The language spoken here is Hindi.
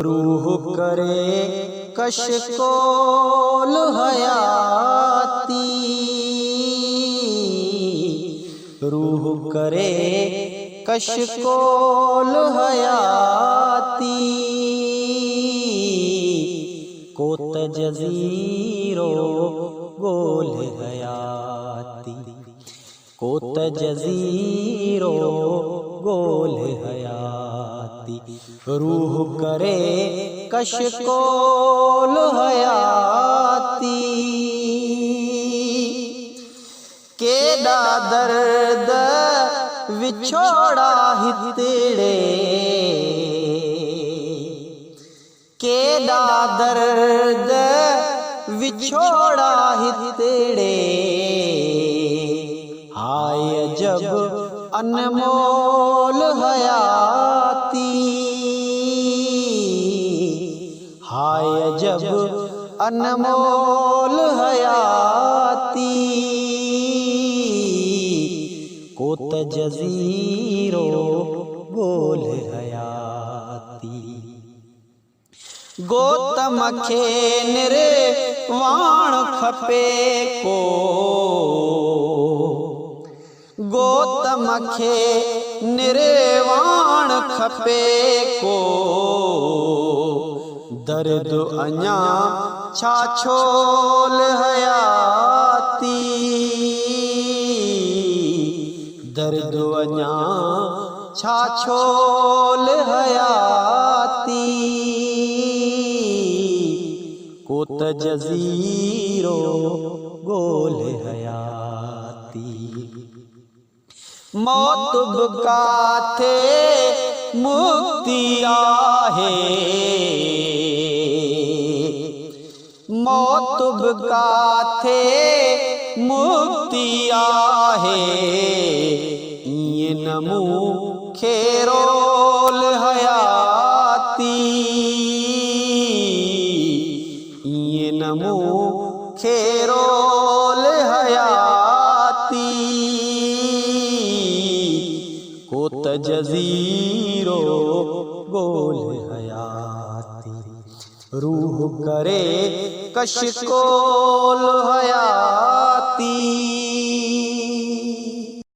रूह करे कशकोल हयाती, रूह करे कशकोल हयाती, कोत जजीरो गोल हयाती, कोत जजीरो गोल हयाती, रूह करे कशकोल हयाती, केड़ा दर्द विछोड़ा हितड़े, केड़ा दर्द विछोड़ा हितड़े, हाय जब अनमोल हयाती, हाय जब अनमोल हयाती, कोत जजीरो गोल हयाती, गोतम खे निर्वाण खपे को, गोतम खे निर्वाण खपे को, दर्द अञा छा छोल हयाती, दर्द अञा छा छोल हयाती, कोत जजीरो गोल हयाती, मौत काथे मुक्ति आहे, मौत काथे मुक्ति आहे, इए नमू खेरोल हयाती, इए नमू खेरोल हयाती, कोत जजीरो गोल हयाती, रूह करे कशकोल हयाती।